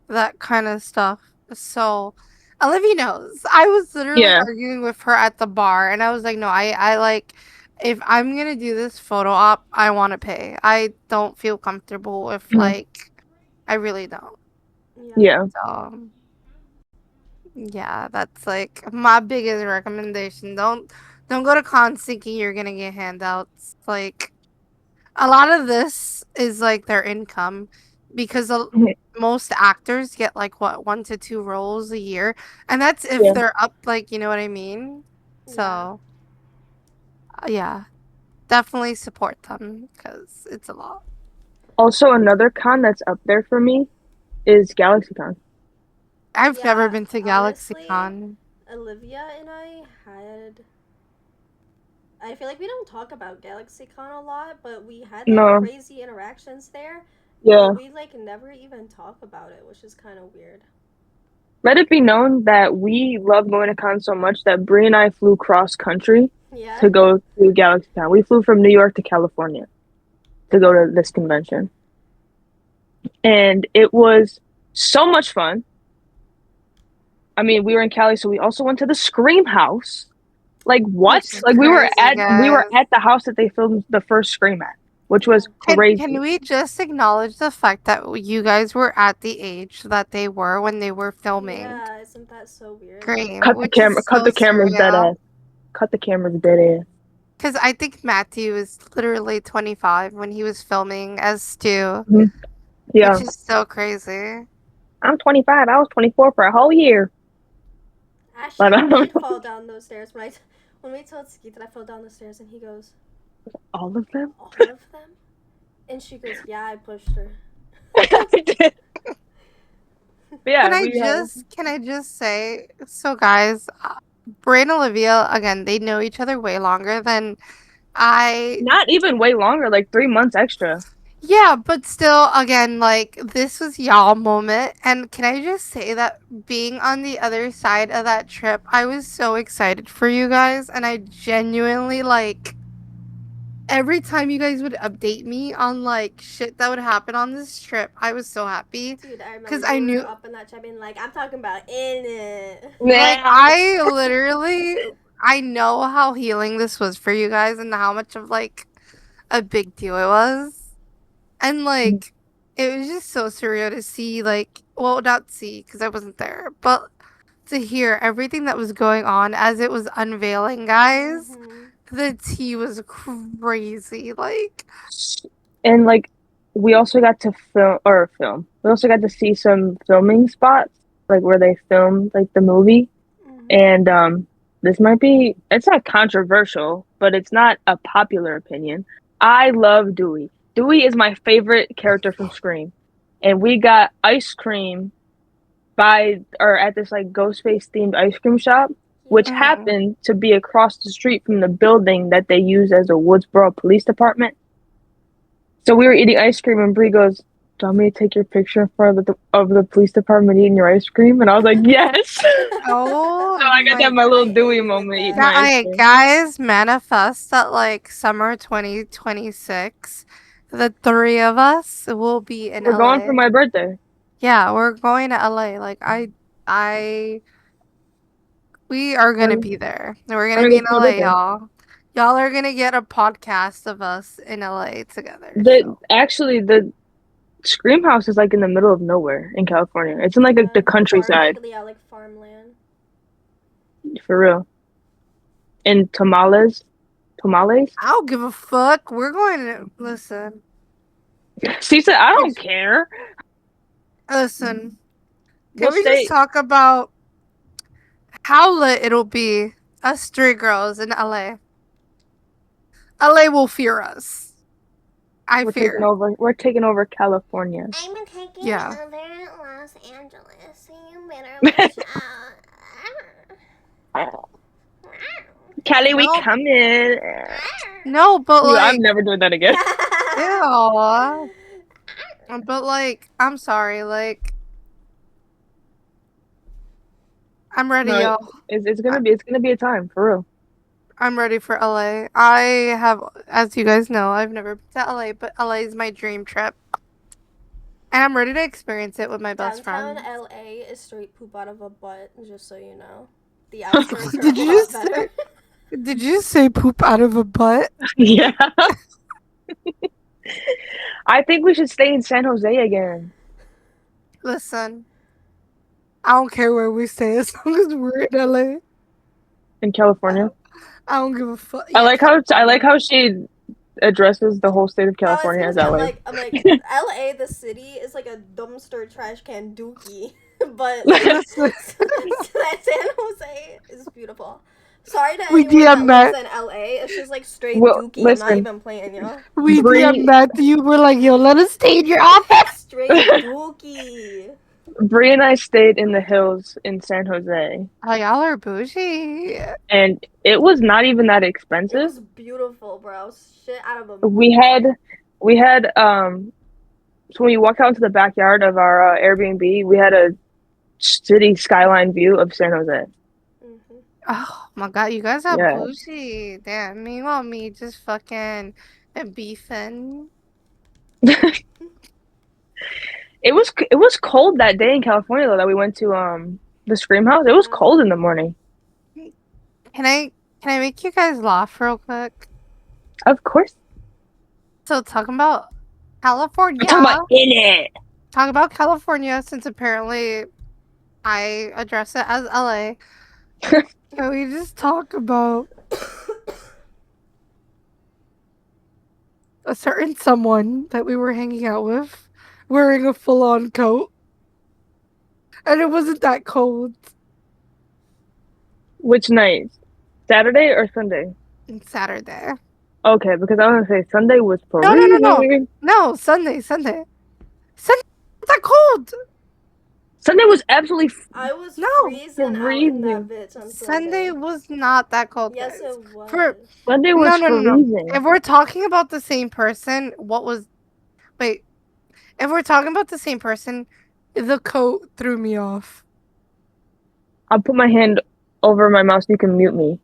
that kind of stuff. So, Olivia knows. I was literally Yeah. arguing with her at the bar, and I was like, no, I like, if I'm gonna do this photo op, I want to pay. I don't feel comfortable with, Mhm. like, I really don't. Yeah. Yeah. So, yeah, that's like my biggest recommendation. Don't go to cons thinking you're gonna get handouts. Like, a lot of this is like their income because Mhm. most actors get like what 1 to 2 roles a year, and that's if Yeah. they're up, like, you know what I mean. Yeah. So yeah, definitely support them because it's a lot. Also another con that's up there for me is GalaxyCon. I've never Yeah. been to Honestly, GalaxyCon. Olivia and I had. I feel like we don't talk about GalaxyCon a lot, but we had like No. crazy interactions there. Yeah. But we like never even talk about it, which is kind of weird. Let it be known that we love going to cons so much that Bree and I flew cross country Yeah. to go to GalaxyCon. We flew from New York to California to go to this convention. And it was so much fun. I mean, we were in Cali, so we also went to the Scream House. Like what? Which is Like crazy, we were guys. at the house that they filmed the first Scream at, which Yeah. was Can crazy. we just acknowledge the fact that you guys were at the age that they were when they were filming Yeah, isn't that so weird? Scream, which is Cut so the cameras dead surreal. ass. Cut the cameras dead ass. Because I think Matthew was literally 25 when he was filming as Stu, Yeah. which is so crazy. I'm 25. I was 24 for a whole year. Actually, But, I did fall down those stairs when we told Ski that I fell down the stairs, and he goes, all of them? "All of them?" And she goes, "Yeah, I pushed her." Yeah, Can I just say, so guys, Bray and Olivia, again, they know each other way longer than I. not even way longer, like 3 months extra. Yeah, but still, again, like, this was y'all moment. And can I just say that being on the other side of that trip, I was so excited for you guys. And I genuinely, like, every time you guys would update me on, like, shit that would happen on this trip, I was so happy. Dude, I remember Because you I were knew, up in that chat being like, "I'm talking about in it." like, I literally, I know how healing this was for you guys and how much of, like, a big deal it was. And, like, it was just so surreal to see, like, well, not see, because I wasn't there, but to hear everything that was going on as it was unveiling, guys. Mhm. The tea was crazy. Like, And like we also got to film. We also got to see some filming spots, like where they filmed like the movie. Mhm. And this might be, it's not controversial, but it's not a popular opinion. I love Dewey. Dewey is my favorite character from Scream. And we got ice cream at this like Ghostface themed ice cream shop, which Mhm. happened to be across the street from the building that they use as a Woodsboro Police Department. So we were eating ice cream, and Brie goes, "Do you want me to take your picture in front of the police department eating your ice cream?" And I was like, "Yes." Oh, So I got to have my I little hate Dewey you with moment eating that. my ice cream. guys, manifest that like summer 2026, the three of us will be in We're going LA. for my birthday. Yeah, we're going to LA. Like, we are gonna be there. We're gonna be in For my LA, birthday. y'all. Y'all are gonna get a podcast of us in LA together. Actually, the Scream House is like in the middle of nowhere in California. It's in like the countryside, Like farmland. for real. In Tamales. I don't give a fuck. We're going to listen. She said, "I don't care." Listen. Can What we state? just talk about how lit it'll be? Us three girls in LA. LA will fear us. We're taking over. We're taking over California. I'm taking Yeah. over Los Angeles, so you better watch out. Cali, we No. coming. No, but Dude, I'm like, never doing that again. ew. But like, I'm sorry. Like, I'm ready, No, y'all. it's gonna be a time for real. I'm ready for LA. I have, as you guys know, I've never been to LA, but LA is my dream trip. And I'm ready to experience it with my best Downtown friend. LA is straight poop out of a butt, just so you know. The outskirts are Did a you lot say- better. Did you say poop out of a butt? Yeah. I think we should stay in San Jose again. Listen, I don't care where we stay as long as we're in LA. In California. I don't give a fuck. I like how she addresses the whole state of I was California gonna as say, LA. I'm like, LA, the city, is like a dumpster trash can dookie. But, like, Listen, San Jose is beautiful. Sorry to We anyone that DM lives Matt. in LA. It's just like straight Well, dookie. I'm not listen. even playing, you know? we Bree- DM Matthew. We're like, yo, let us stay in your office. Straight dookie. Bree and I stayed in the hills in San Jose, Oh, y'all are bougie. and it was not even that It expensive. was beautiful, bro. Shit out of a. We had so when you walk out into the backyard of our Airbnb, we had a city skyline view of San Jose. Mhm. Oh my god, you guys are Yeah. bougie. Damn, meanwhile me just fucking beefing. It was cold that day in California though that we went to the Scream House. It was cold in the morning. Can I make you guys laugh real quick? Of course. So talking about California. Talk about in it. Talk about California since apparently I address it as LA. Can we just talk about a certain someone that we were hanging out with wearing a full-on coat. And it wasn't that cold. Which night? Saturday or Sunday? On Saturday. Okay, because I was gonna say Sunday was No, no, no, no. freezing. No, Sunday. Sunday wasn't that cold. Sunday was absolutely I was No, freezing out in that bitch on Sunday was not that cold. Yes, guys. it was. Sunday No, was no, no, no. freezing. If we're talking about the same person, wait. If we're talking about the same person, the coat threw me off. I'll put my hand over my mouth so you can mute me.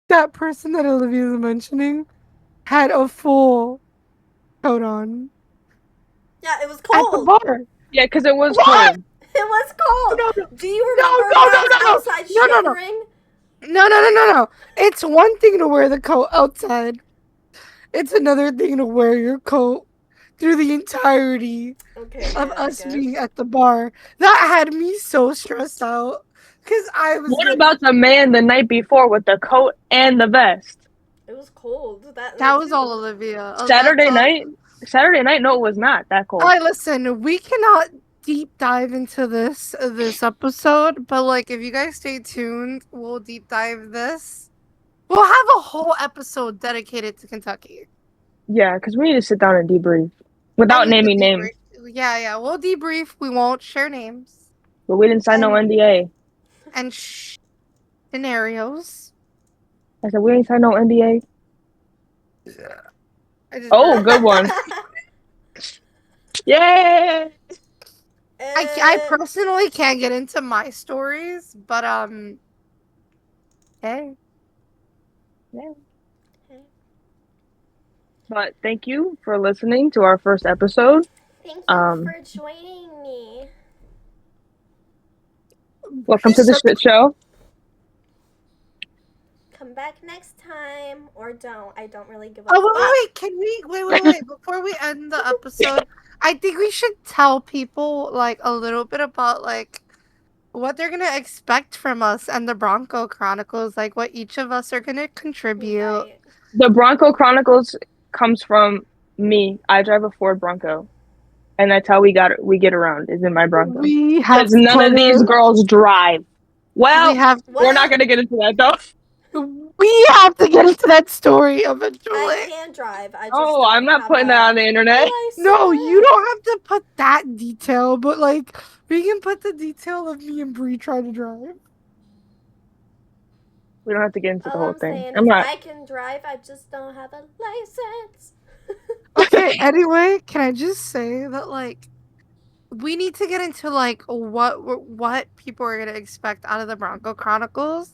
That person that Olivia was mentioning had a full coat on Yeah, it was at the cold. bar. Yeah, because it was What? cold. It was cold. No, no. Do you No, remember no, when no, I was no, no. outside No, no, no. shivering? No. It's one thing to wear the coat outside. It's another thing to wear your coat through the entirety of us being at the bar. That had me so stressed out because I was. What about the man the night before with the coat and the vest? It was cold. That was all Olivia. Saturday night? Saturday night? No, it was not that cold. All right, listen. We cannot deep dive into this episode, but like, if you guys stay tuned, we'll deep dive this. We'll have a whole episode dedicated to Kentucky. Yeah, because we need to sit down and debrief without naming names. Yeah. We'll debrief. We won't share names. But we didn't sign no NDA. And scenarios. I said we ain't signed no NDA. Oh, good one. Yay! I personally can't get into my stories, but hey. Yeah. But thank you for listening to our first episode. Thank you for joining me. Welcome to the shit show. Come back next time, or don't. I don't really give a wait. Can we wait before we end the episode? I think we should tell people like a little bit about like what they're gonna expect from us and the Bronco Chronicles, like what each of us are gonna contribute. Right. The Bronco Chronicles comes from me. I drive a Ford Bronco, and that's how we get around. Is in my Bronco. Because none of these girls drive. Well, we're not gonna get into that though. We have to get into that story eventually. I can drive. I'm not putting that on the internet. No, you don't have to put that detail, but like we can put the detail of me and Bree trying to drive. We don't have to get into the whole thing. I can drive. I just don't have a license. Okay. Anyway, can I just say that like we need to get into like what people are gonna expect out of the Bronco Chronicles.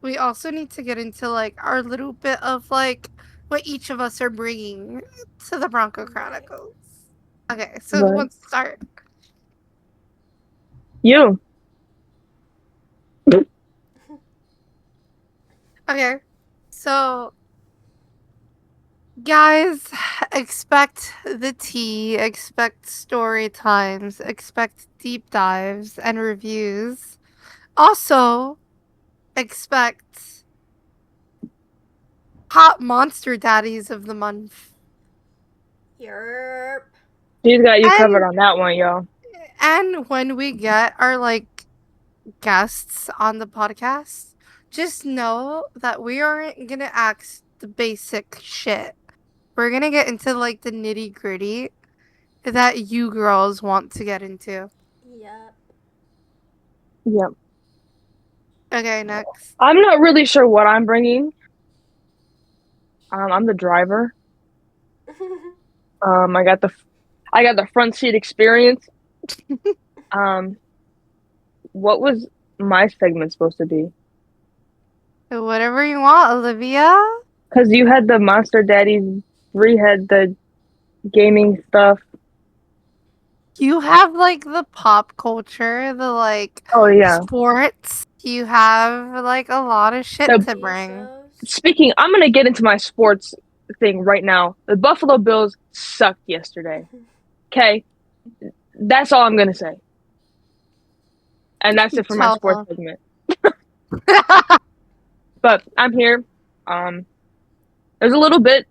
We also need to get into like our little bit of like what each of us are bringing to the Bronco Chronicles. Okay, so who wants to start? You. Okay, so guys, expect the tea, expect story times, expect deep dives and reviews. Also, expect hot monster daddies of the month. Yerp. She's got you covered on that one, y'all. And when we get our like guests on the podcast, just know that we aren't gonna ask the basic shit. We're gonna get into like the nitty gritty that you girls want to get into. Yep. Yep. Okay, next. I'm not really sure what I'm bringing. I'm the driver. I got the front seat experience. Um, what was my segment supposed to be? Whatever you want, Olivia. Because you had the Monster Daddies, Bree had the gaming stuff. You have like the pop culture, the like Oh yeah. sports. You have like a lot of shit The- to bring. Speaking, I'm gonna get into my sports thing right now. The Buffalo Bills sucked yesterday. Okay, that's all I'm gonna say, and that's it for my sports segment. But I'm here. There's a little bit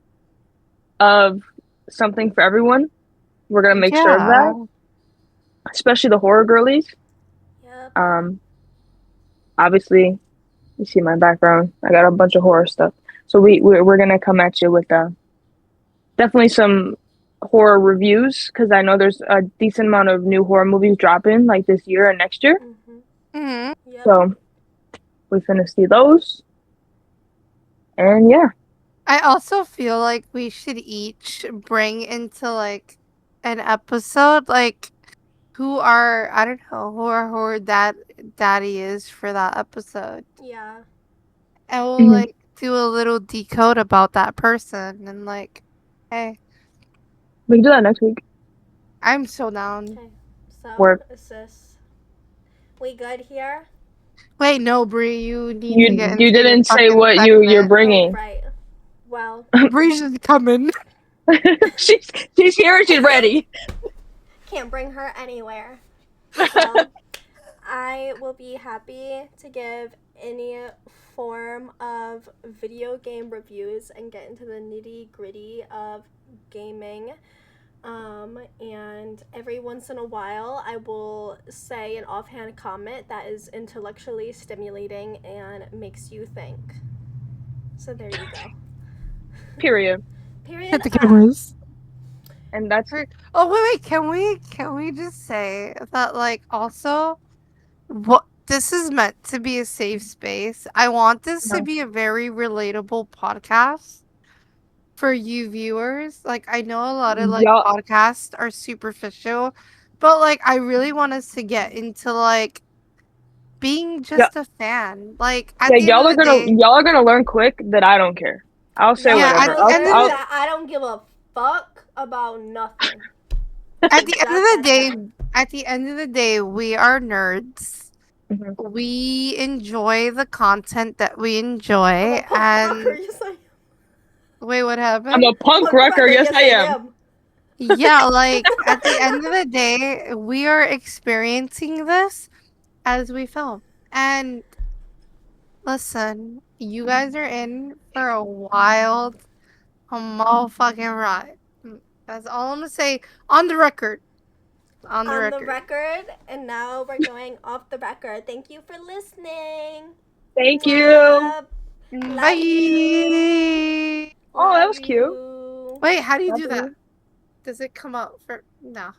of something for everyone. We're gonna make sure of that, especially the horror girlies. Yep. Obviously, you see my background. I got a bunch of horror stuff, so we're gonna come at you with definitely some horror reviews because I know there's a decent amount of new horror movies dropping like this year and next year. Mm-hmm. Yep. So we finna see those, and yeah. I also feel like we should each bring into like an episode like who our I don't know who our horror daddy is for that episode. Yeah. And we'll Mhm. like do a little decode about that person and like, hey, We can do that next week. I'm so down. Okay. So, Work. sis, we good here? Wait, no, Bree, you need to get You into your didn't say fucking what you're segment. bringing. Oh, right. Well, Bree's just coming. she's here and she's ready. can't bring her anywhere. So, I will be happy to give any form of video game reviews and get into the nitty gritty of gaming. And every once in a while, I will say an offhand comment that is intellectually stimulating and makes you think. So there you go. Period. Period. Hit the cameras. And that's Oh wait, can we just say that like also what this is meant to be a safe space. I want this to No. be a very relatable podcast for you viewers. Like I know a lot of like y'all. podcasts are superficial, but like I really want us to get into like being just a fan. Like at Yeah, the end of the day, y'all are gonna learn quick that I don't care. I'll say Yeah, whatever. at the end of the- that I don't give a fuck about nothing. at the end of the That's day, that. at the end of the day, we are nerds. Mhm. We enjoy the content that we enjoy, I'm a punk rocker, and yes, I am. wait, what happened? I'm a punk rocker. Yes, I am. Yeah, like at the end of the day, we are experiencing this as we film. And listen, you guys are in for a wild, a motherfucking ride. That's all I'm gonna say on the record. On the record. And now we're going off the record. Thank you for listening. Thank you. Love Bye. you. Oh, that Love was cute. you. Wait, how do you Love do you. that? Does it come out for no?